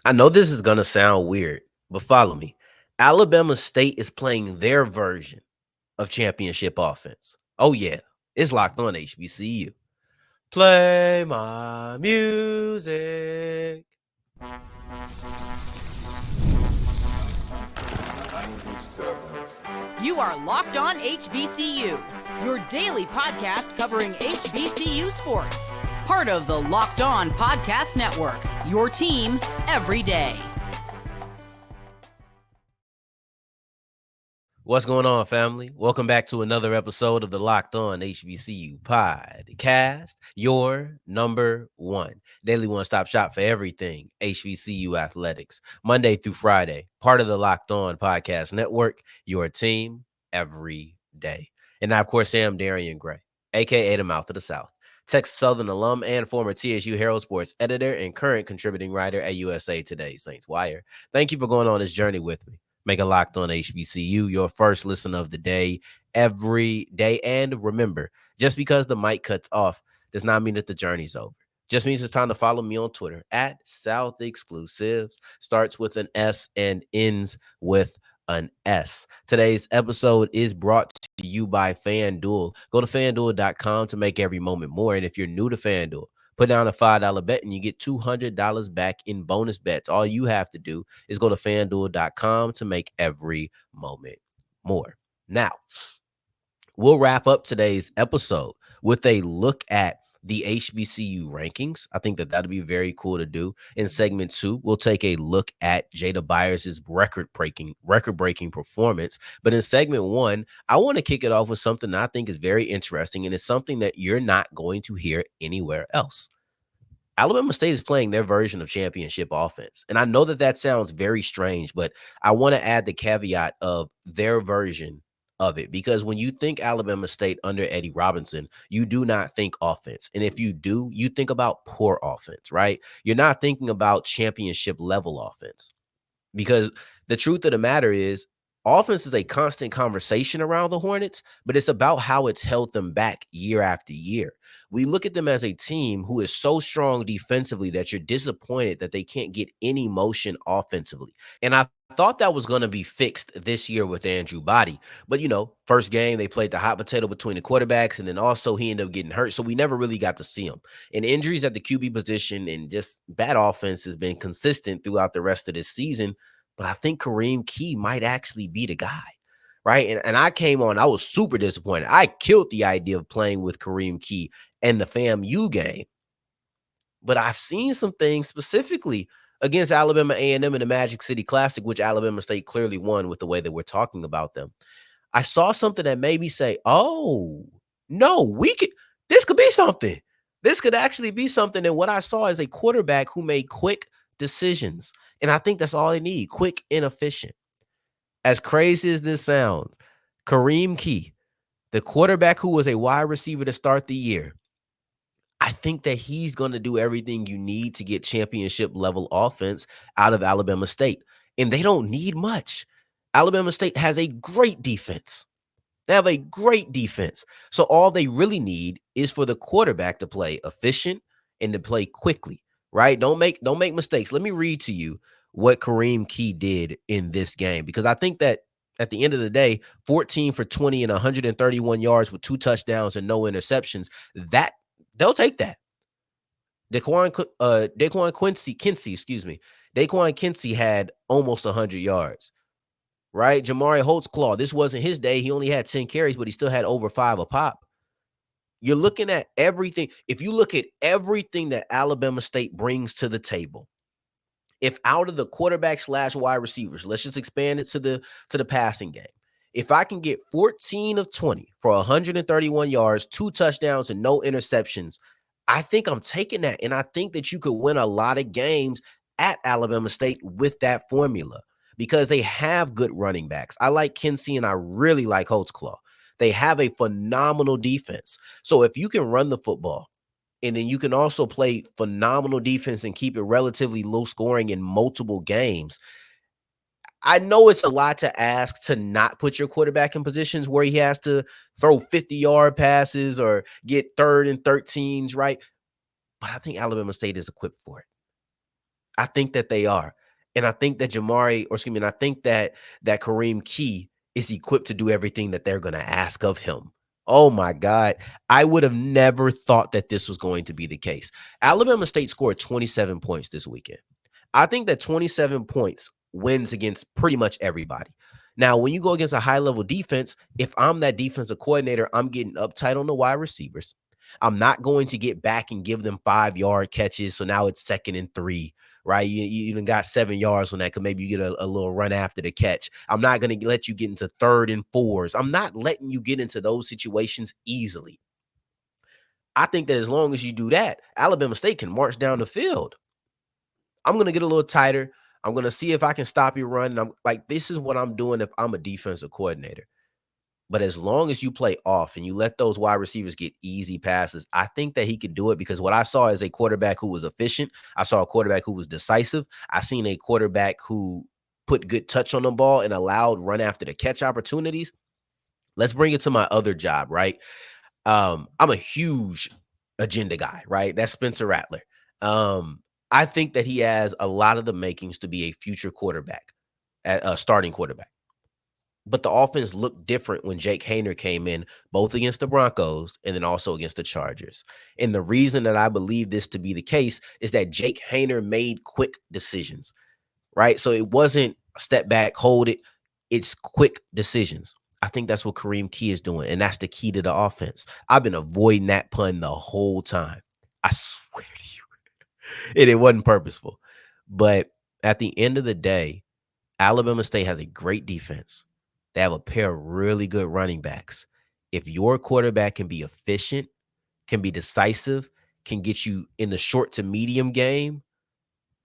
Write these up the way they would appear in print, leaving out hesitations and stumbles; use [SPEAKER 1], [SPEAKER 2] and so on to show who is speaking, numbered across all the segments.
[SPEAKER 1] I know this is going to sound weird, but follow me. Alabama State is playing their version of championship offense. Oh, yeah. It's locked on HBCU. Play my music.
[SPEAKER 2] You are Locked On HBCU, your daily podcast covering HBCU sports. Part of the Locked On Podcast Network, your team every day.
[SPEAKER 1] What's going on, family? Welcome back to another episode of the Locked On HBCU podcast, your number one daily one-stop shop for everything HBCU athletics, Monday through Friday, part of the Locked On Podcast Network, your team every day. And I, of course, am Darian Gray, a.k.a. the Mouth of the South, Texas Southern alum and former TSU Herald Sports editor and current contributing writer at USA Today Saints Wire. Thank you for going on this journey with me. Make a Locked On HBCU your first listen of the day every day. And remember, just because the mic cuts off does not mean that the journey's over. Just means it's time to follow me on Twitter at South Exclusives. Starts with an S and ends with an S. Today's episode is brought to you by FanDuel. Go to FanDuel.com to make every moment more. And if you're new to FanDuel, put down a $5 bet and you get $200 back in bonus bets. All you have to do is go to FanDuel.com to make every moment more. Now, we'll wrap up today's episode with a look at the HBCU rankings. I think that that'll be very cool to do. In segment 2, we'll take a look at Jada Byers' record-breaking performance. But in segment 1, I want to kick it off with something that I think is very interesting, and it's something that you're not going to hear anywhere else. Alabama State is playing their version of championship offense. And I know that that sounds very strange, but I want to add the caveat of their version of it, because when you think Alabama State under Eddie Robinson, you do not think offense. And if you do, you think about poor offense, right? You're not thinking about championship level offense, because the truth of the matter is offense is a constant conversation around the Hornets, but it's about how it's held them back year after year. We look at them as a team who is so strong defensively that you're disappointed that they can't get any motion offensively. And I thought that was going to be fixed this year with Andrew Body. But, first game, they played the hot potato between the quarterbacks, and then also he ended up getting hurt. So we never really got to see him. And injuries at the QB position and just bad offense has been consistent throughout the rest of this season. But I think Kareem Keye might actually be the guy, right? And I came on, I was super disappointed. I killed the idea of playing with Kareem Keye and the FAMU game. But I've seen some things specifically against Alabama A&M in the Magic City Classic, which Alabama State clearly won with the way that we're talking about them. I saw something that made me say, oh, no, this could be something. This could actually be something. And what I saw is a quarterback who made quick decisions. And I think that's all they need, quick and efficient. As crazy as this sounds, Kareem Keye, the quarterback who was a wide receiver to start the year, I think that he's going to do everything you need to get championship level offense out of Alabama State. And they don't need much. Alabama State has a great defense. They have a great defense. So all they really need is for the quarterback to play efficient and to play quickly, right? Don't make mistakes. Let me read to you what Kareem Keye did in this game, because I think that at the end of the day, 14 for 20 and 131 yards with 2 touchdowns and no interceptions, that they'll take that. Daquan Quincy had almost 100 yards, right? Jamari Holtzclaw, this wasn't his day. He only had 10 carries, but he still had over 5 a pop. You're looking at everything. If you look at everything that Alabama State brings to the table, if out of the quarterback / wide receivers, let's just expand it to the passing game. If I can get 14 of 20 for 131 yards, 2 touchdowns, and no interceptions, I think I'm taking that. And I think that you could win a lot of games at Alabama State with that formula, because they have good running backs. I like Kinsey and I really like Holtzclaw. They have a phenomenal defense. So if you can run the football, and then you can also play phenomenal defense and keep it relatively low scoring in multiple games, I know it's a lot to ask to not put your quarterback in positions where he has to throw 50-yard passes or get 3rd and 13s, right? But I think Alabama State is equipped for it. I think that they are. And I think that and I think that Kareem Keye is equipped to do everything that they're going to ask of him. Oh my God. I would have never thought that this was going to be the case. Alabama State scored 27 points this weekend. I think that 27 points wins against pretty much everybody. Now, when you go against a high level defense, if I'm that defensive coordinator, I'm getting uptight on the wide receivers. I'm not going to get back and give them 5-yard catches. So now it's 2nd and 3, right? You even got 7 yards on that because maybe you get a little run after the catch. I'm not going to let you get into 3rd and 4s. I'm not letting you get into those situations easily. I think that as long as you do that, Alabama State can march down the field. I'm going to get a little tighter. I'm going to see if I can stop you running. I'm like, this is what I'm doing if I'm a defensive coordinator. But as long as you play off and you let those wide receivers get easy passes, I think that he can do it because what I saw is a quarterback who was efficient. I saw a quarterback who was decisive. I seen a quarterback who put good touch on the ball and allowed run after the catch opportunities. Let's bring it to my other job, right? I'm a huge agenda guy, right? That's Spencer Rattler. I think that he has a lot of the makings to be a future quarterback, a starting quarterback. But the offense looked different when Jake Haener came in, both against the Broncos and then also against the Chargers. And the reason that I believe this to be the case is that Jake Haener made quick decisions, right? So it wasn't step back, hold it. It's quick decisions. I think that's what Kareem Keye is doing, and that's the key to the offense. I've been avoiding that pun the whole time. I swear to you. And it wasn't purposeful. But at the end of the day, Alabama State has a great defense. They have a pair of really good running backs. If your quarterback can be efficient, can be decisive, can get you in the short to medium game,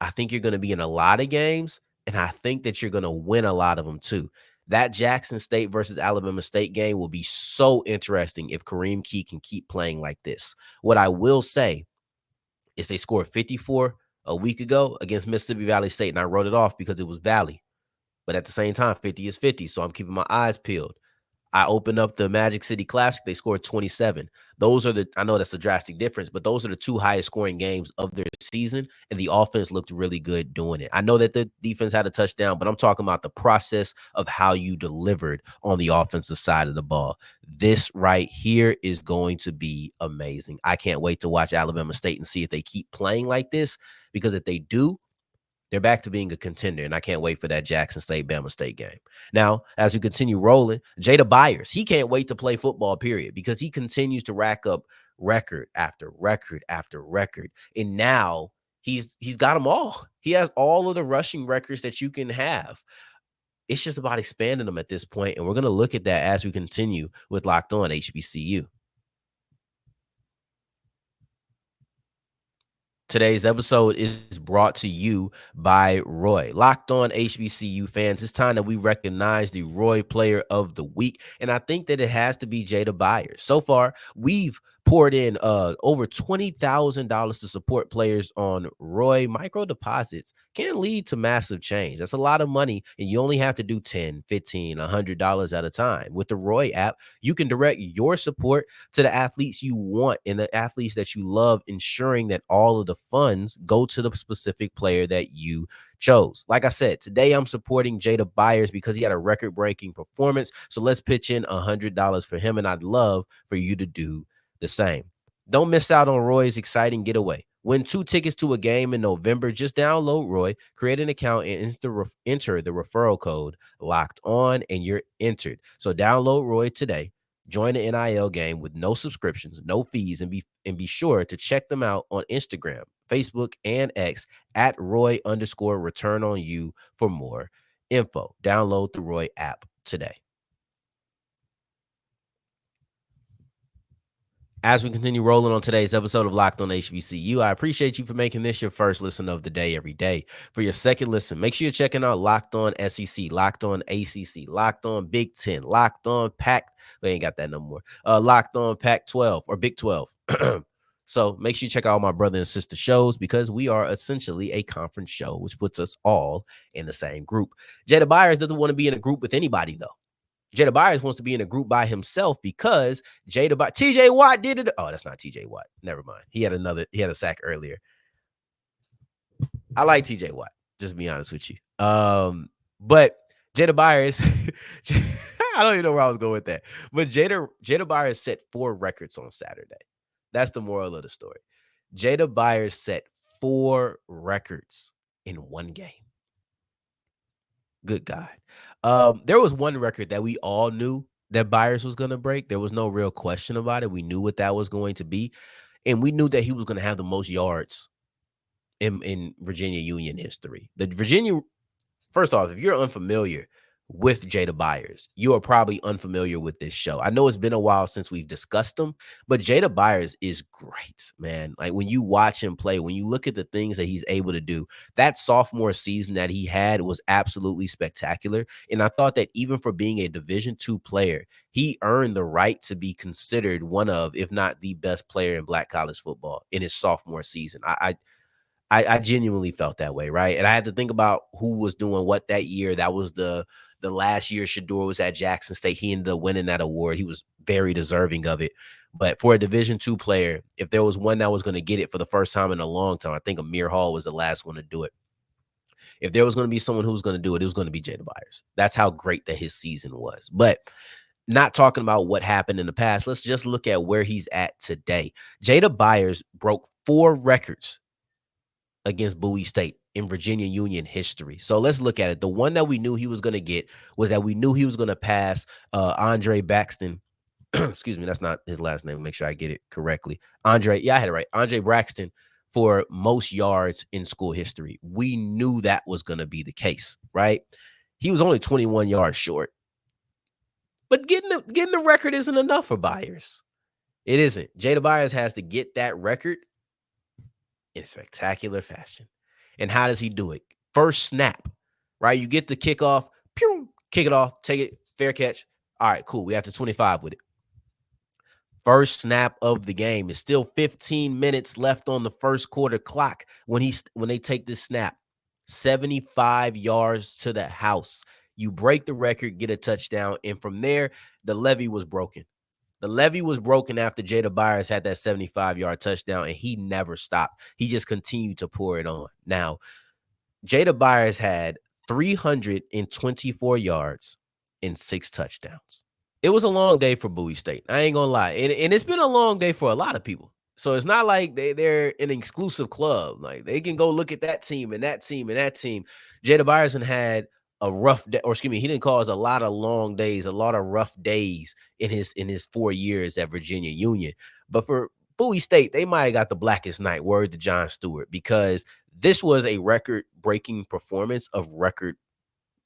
[SPEAKER 1] I think you're going to be in a lot of games, and I think that you're going to win a lot of them too. That Jackson State versus Alabama State game will be so interesting if Kareem Keye can keep playing like this. What I will say is they scored 54 a week ago against Mississippi Valley State, and I wrote it off because it was Valley. But at the same time, 50 is 50, so I'm keeping my eyes peeled. I opened up the Magic City Classic. They scored 27. I know that's a drastic difference, but those are the 2 highest scoring games of their season, and the offense looked really good doing it. I know that the defense had a touchdown, but I'm talking about the process of how you delivered on the offensive side of the ball. This right here is going to be amazing. I can't wait to watch Alabama State and see if they keep playing like this, because if they do, they're back to being a contender, and I can't wait for that Jackson State, Bama State game. Now, as we continue rolling, Jada Byers, he can't wait to play football, period, because he continues to rack up record after record after record. And now he's got them all. He has all of the rushing records that you can have. It's just about expanding them at this point, and we're going to look at that as we continue with Locked On HBCU. Today's episode is brought to you by Roy. Locked On HBCU fans, it's time that we recognize the Roy Player of the Week, and I think that it has to be Jada Byers. So far, we've poured in over $20,000 to support players on Roy. Micro deposits can lead to massive change. That's a lot of money, and you only have to do $10, $15, $100 at a time. With the Roy app, you can direct your support to the athletes you want and the athletes that you love, ensuring that all of the funds go to the specific player that you chose. Like I said, today I'm supporting Jada Byers because he had a record-breaking performance. So let's pitch in $100 for him, and I'd love for you to do the same. Don't miss out on Roy's exciting getaway. Win 2 tickets to a game in November. Just download Roy, create an account, and enter the referral code Locked On, and you're entered. So download Roy today. Join the NIL game with no subscriptions, no fees, and be sure to check them out on Instagram, Facebook, and X at Roy_return on you for more info. Download the Roy app today. As we continue rolling on today's episode of Locked On HBCU, I appreciate you for making this your first listen of the day every day. For your second listen, make sure you're checking out Locked On SEC, Locked On ACC, Locked On Big 10, Locked On Pac. We ain't got that no more. Locked On Pac 12 or Big 12. So make sure you check out my brother and sister shows, because we are essentially a conference show, which puts us all in the same group. Jada Byers doesn't want to be in a group with anybody, though. Jada Byers wants to be in a group by himself because TJ Watt did it. Oh, that's not TJ Watt. Never mind. He had a sack earlier. I like TJ Watt. Just be honest with you. But Jada Byers, I don't even know where I was going with that. But Jada Byers set 4 records on Saturday. That's the moral of the story. Jada Byers set 4 records in one game. Good God. There was one record that we all knew that Byers was going to break. There was no real question about it. We knew what that was going to be. And we knew that he was going to have the most yards in Virginia Union history. The Virginia First off, if you're unfamiliar with Jada Byers, you are probably unfamiliar with this show. I know it's been a while since we've discussed him, but Jada Byers is great, man. Like when you watch him play, when you look at the things that he's able to do, that sophomore season that he had was absolutely spectacular. And I thought that even for being a Division II player, he earned the right to be considered one of, if not the best player in Black college football in his sophomore season. I genuinely felt that way, right? And I had to think about who was doing what that year. That was the last year Shador was at Jackson State. He ended up winning that award. He was very deserving of it. But for a Division II player, if there was one that was going to get it for the first time in a long time, I think Amir Hall was the last one to do it. If there was going to be someone who was going to do it, it was going to be Jada Byers. That's how great that his season was. But not talking about what happened in the past, let's just look at where he's at today. Jada Byers broke 4 records against Bowie State in Virginia Union history. So let's look at it. The one that we knew he was going to get was that we knew he was going to pass Andre Braxton. Excuse me, that's not his last name. Make sure I get it correctly. Andre, yeah, I had it right. Andre Braxton for most yards in school history. We knew that was going to be the case, right? He was only 21 yards short. But getting the record isn't enough for Byers. It isn't. Jada Byers has to get that record in spectacular fashion. And how does he do it? First snap, right? You get the kickoff, pew, kick it off, take it, fair catch. All right, cool. We have to 25 with it. First snap of the game. It's still 15 minutes left on the first quarter clock when they take this snap. 75 yards to the house. You break the record, get a touchdown, and from there, the levee was broken. The levee was broken after Jada Byers had that 75-yard touchdown, and he never stopped. He just continued to pour it on. Now, Jada Byers had 324 yards and 6 touchdowns. It was a long day for Bowie State. I ain't going to lie. And it's been a long day for a lot of people. So it's not like they're an exclusive club. Like they can go look at that team and that team and that team. Jada Byers had a rough day, or excuse me, he didn't cause a lot of long days, a lot of rough days in his 4 years at Virginia Union. But for Bowie State, they might have got the blackest night, word to John Stewart, because this was a record-breaking performance of record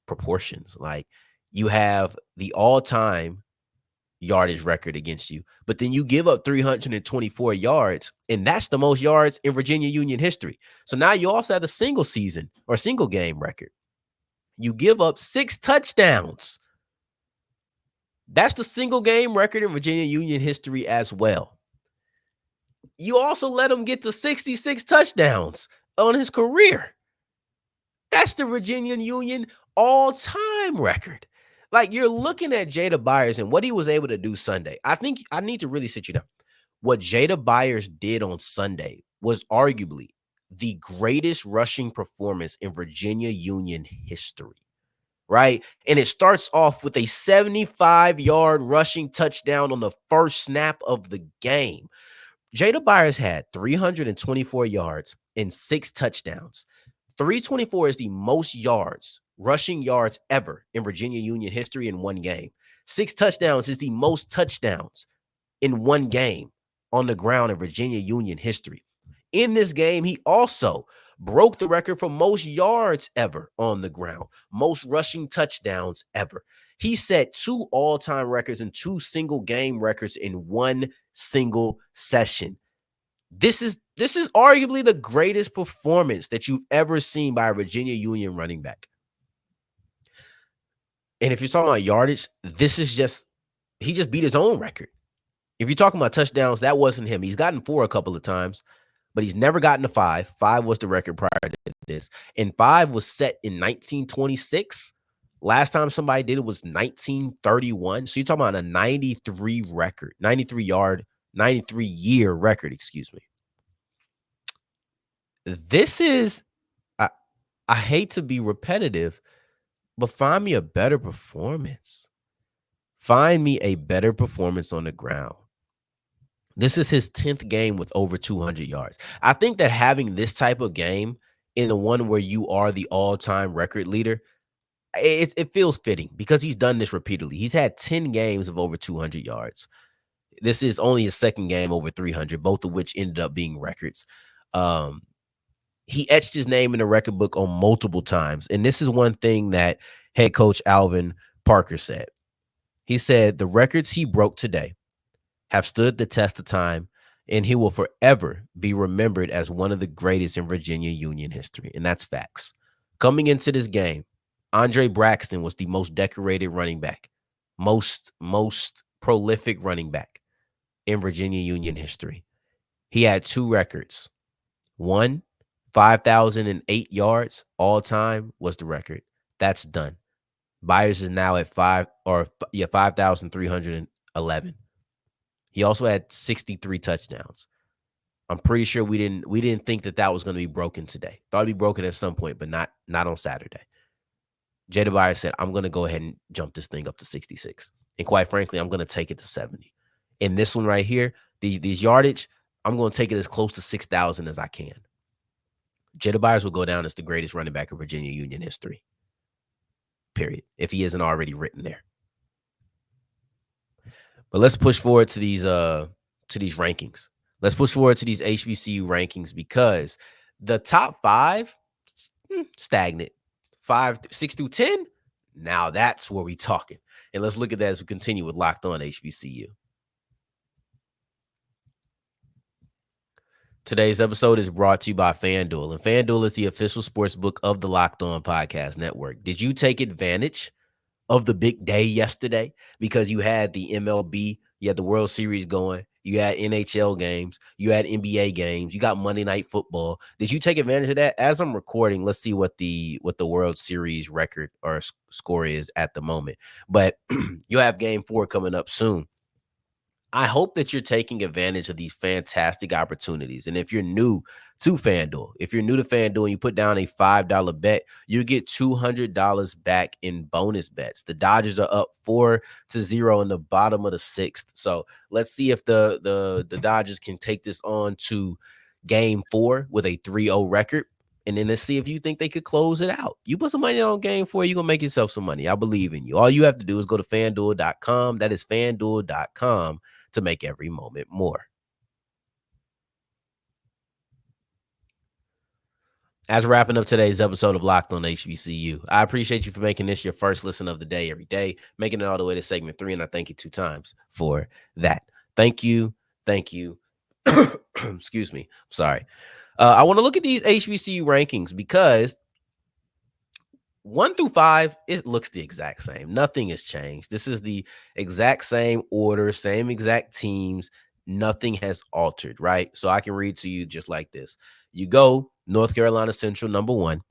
[SPEAKER 1] proportions. Like you have the all-time yardage record against you, but then you give up 324 yards, and that's the most yards in Virginia Union history. So now you also have the single season or single game record. You give up 6 touchdowns. That's the single game record in Virginia Union history as well. You also let him get to 66 touchdowns on his career. That's the Virginia Union all-time record. Like you're looking at Jada Byers and what he was able to do Sunday. I think I need to really sit you down. What Jada Byers did on Sunday was arguably the greatest rushing performance in Virginia Union history, right? And it starts off with a 75-yard rushing touchdown on the first snap of the game. Jada Byers had 324 yards and 6 touchdowns. 324 is the most yards, rushing yards ever in Virginia Union history in one game. 6 touchdowns is the most touchdowns in one game on the ground in Virginia Union history. In this game, he also broke the record for most yards ever on the ground, most rushing touchdowns ever. He set 2 all-time records and 2 single game records in one single session. This is arguably the greatest performance that you've ever seen by a Virginia Union running back. And if you're talking about yardage, he just beat his own record. If you're talking about touchdowns, that wasn't him. He's gotten 4 a couple of times, but he's never gotten to 5. 5 was the record prior to this. And 5 was set in 1926. Last time somebody did it was 1931. So you're talking about a 93 record, 93-year record, excuse me. This is, I hate to be repetitive, but find me a better performance. Find me a better performance on the ground. This is his 10th game with over 200 yards. I think that having this type of game in the one where you are the all-time record leader, it feels fitting because he's done this repeatedly. He's had 10 games of over 200 yards. This is only his second game over 300, both of which ended up being records. Um, he etched his name in the record book on multiple times. And this is one thing that head coach Alvin Parker said. He said the records he broke today have stood the test of time, and he will forever be remembered as one of the greatest in Virginia Union history. And that's facts. Coming into this game, Andre Braxton was the most decorated running back, most prolific running back in Virginia Union history. He had two records. One, 5,008 yards all time was the record. That's done. Byers is now at 5,311. He also had 63 touchdowns. I'm pretty sure we didn't think that was going to be broken today. Thought it'd be broken at some point, but not on Saturday. Jada Byers said, "I'm going to go ahead and jump this thing up to 66, and quite frankly, I'm going to take it to 70. And this one right here, these yardage, I'm going to take it as close to 6,000 as I can." Jada Byers will go down as the greatest running back in Virginia Union history. Period. If he isn't already written there. But let's push forward to these rankings. Let's push forward to these HBCU rankings because the top 5 stagnant. 6 through 10. Now that's where we talking. And let's look at that as we continue with Locked On HBCU. Today's episode is brought to you by FanDuel, and FanDuel is the official sports book of the Locked On Podcast Network. Did you take advantage of the big day yesterday because you had the MLB, you had the World Series going, you had NHL games, you had NBA games, you got Monday Night Football? Did you take advantage of that? As I'm recording, let's see what the World Series record or score is at the moment. But you have Game 4 coming up soon. I hope that you're taking advantage of these fantastic opportunities. And if you're new to FanDuel, and you put down a $5 bet, you get $200 back in bonus bets. The Dodgers are up 4-0 in the bottom of the 6th. So let's see if the Dodgers can take this on to Game 4 with a 3-0 record. And then let's see if you think they could close it out. You put some money on Game 4, you're going to make yourself some money. I believe in you. All you have to do is go to FanDuel.com. That is FanDuel.com to make every moment more. As wrapping up today's episode of Locked On HBCU, I appreciate you for making this your first listen of the day every day, making it all the way to segment 3, and I thank you 2 times for that. Thank you. Excuse me. Sorry. I want to look at these HBCU rankings because 1 through 5, it looks the exact same. Nothing has changed. This is the exact same order, same exact teams. Nothing has altered, right? So I can read to you just like this. You go North Carolina Central, number 1.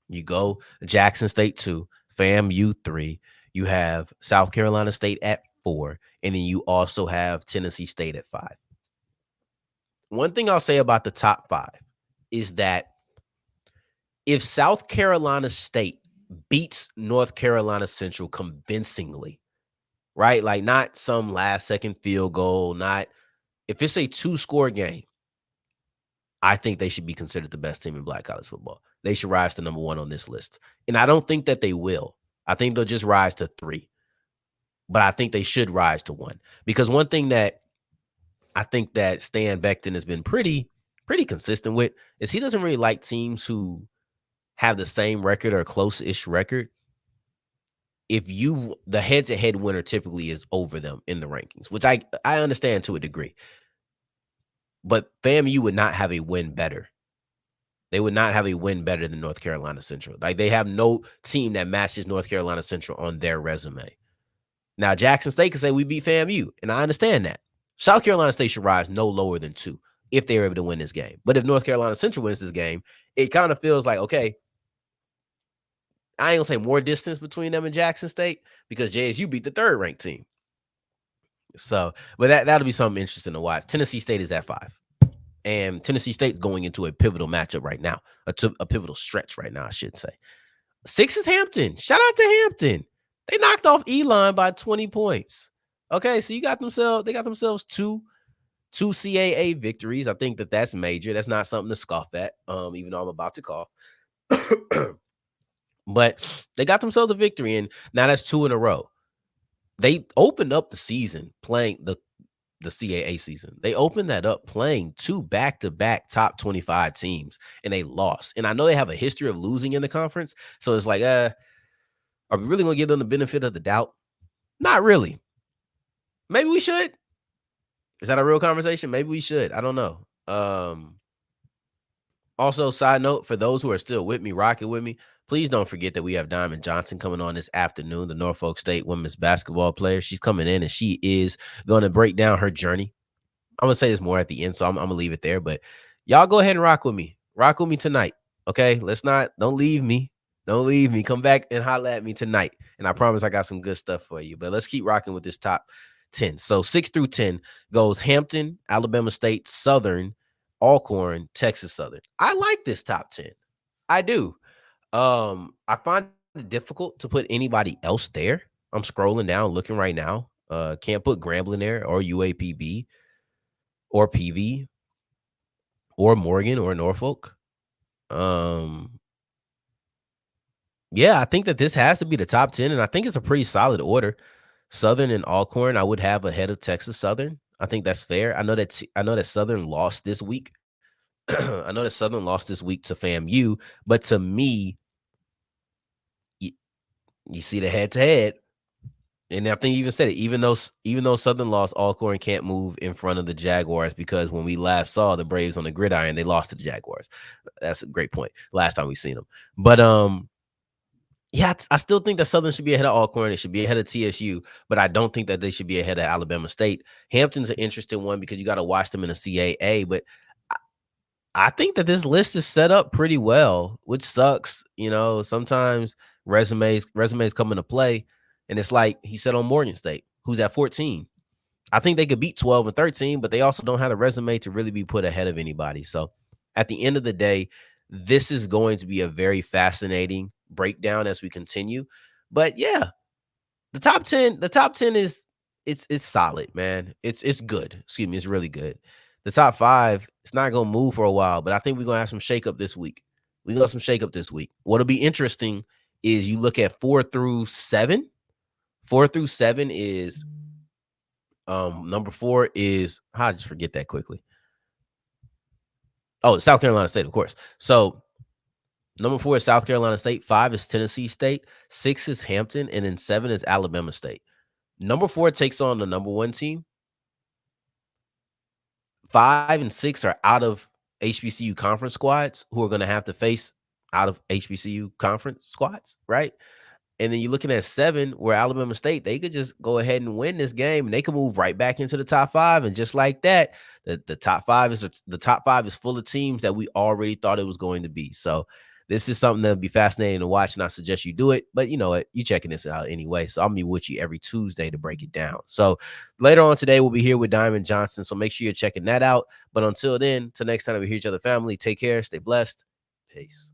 [SPEAKER 1] You go Jackson State 2, FAMU 3. You have South Carolina State at 4. And then you also have Tennessee State at 5. One thing I'll say about the top 5 is that if South Carolina State beats North Carolina Central convincingly, right? Like not some last-second field goal, if it's a 2-score game, I think they should be considered the best team in Black college football. They should rise to number 1 on this list. And I don't think that they will. I think they'll just rise to 3. But I think they should rise to 1. Because one thing that I think that Stan Becton has been pretty consistent with is he doesn't really like teams who have the same record or close-ish record. The head-to-head winner typically is over them in the rankings, which I understand to a degree. But FAMU would not have a win better. They would not have a win better than North Carolina Central. Like they have no team that matches North Carolina Central on their resume. Now, Jackson State can say we beat FAMU, and I understand that. South Carolina State should rise no lower than 2 if they're able to win this game. But if North Carolina Central wins this game, it kind of feels like, okay, I ain't gonna say more distance between them and Jackson State because JSU beat the 3rd-ranked team. So, but that'll be something interesting to watch. Tennessee State is at 5. And Tennessee State's going into a pivotal matchup right now, a pivotal stretch right now, I should say. 6 is Hampton. Shout out to Hampton. They knocked off Elon by 20 points. Okay, so they got themselves two CAA victories. I think that's major. That's not something to scoff at. Even though I'm about to cough. But they got themselves a victory, and now that's 2 in a row. They opened up the season playing the CAA season. They opened that up playing 2 back-to-back top 25 teams, and they lost. And I know they have a history of losing in the conference, so it's like, are we really gonna give them the benefit of the doubt? Not really. Maybe we should. Is that a real conversation? Maybe we should. I don't know. Also, side note, for those who are still with me, rocking with me, please don't forget that we have Diamond Johnson coming on this afternoon, the Norfolk State women's basketball player. She's coming in, and she is going to break down her journey. I'm going to say this more at the end, so I'm going to leave it there. But y'all go ahead and rock with me. Rock with me tonight, okay? Don't leave me. Don't leave me. Come back and holler at me tonight. And I promise I got some good stuff for you. But let's keep rocking with this top 10. So 6 through 10 goes Hampton, Alabama State, Southern, Alcorn, Texas Southern. I like this top 10. I do. I find it difficult to put anybody else there. I'm scrolling down, looking right now. Can't put Grambling there or UAPB or PV or Morgan or Norfolk. Yeah, I think that this has to be the top 10, and I think it's a pretty solid order. Southern and Alcorn, I would have ahead of Texas Southern. I think that's fair. I know that Southern lost this week. I know that Southern lost this week to FAMU, but to me, you see the head to head, and I think you even said it. Even though Southern lost, Alcorn can't move in front of the Jaguars because when we last saw the Braves on the gridiron, they lost to the Jaguars. That's a great point. Last time we seen them, but yeah, I still think that Southern should be ahead of Alcorn. It should be ahead of TSU, but I don't think that they should be ahead of Alabama State. Hampton's an interesting one because you got to watch them in the CAA, but I think that this list is set up pretty well, which sucks. Sometimes resumes come into play, and it's like he said on Morgan State, who's at 14. I think they could beat 12 and 13, but they also don't have a resume to really be put ahead of anybody. So at the end of the day, this is going to be a very fascinating breakdown as we continue. But yeah, the top 10 is it's solid, man. It's good. Excuse me, it's really good. The top 5, it's not gonna move for a while, but I think we're gonna have some shakeup this week. We got some shakeup this week. What'll be interesting is you look at 4 through 7. 4 through 7 is number 4 is I just forget that quickly. Oh, South Carolina State, of course. So number 4 is South Carolina State, 5 is Tennessee State, 6 is Hampton, and then 7 is Alabama State. Number 4 takes on the number 1 team. 5 and 6 are out of HBCU conference squads who are going to have to face out of HBCU conference squads, right? And then you're looking at 7 where Alabama State, they could just go ahead and win this game and they can move right back into the top 5. And just like that, the top 5 is full of teams that we already thought it was going to be. So this is something that'll be fascinating to watch, and I suggest you do it. But you know what? You're checking this out anyway. So I'll be with you every Tuesday to break it down. So later on today, we'll be here with Diamond Johnson. So make sure you're checking that out. But until then, till next time we hear each other, family, take care, stay blessed. Peace.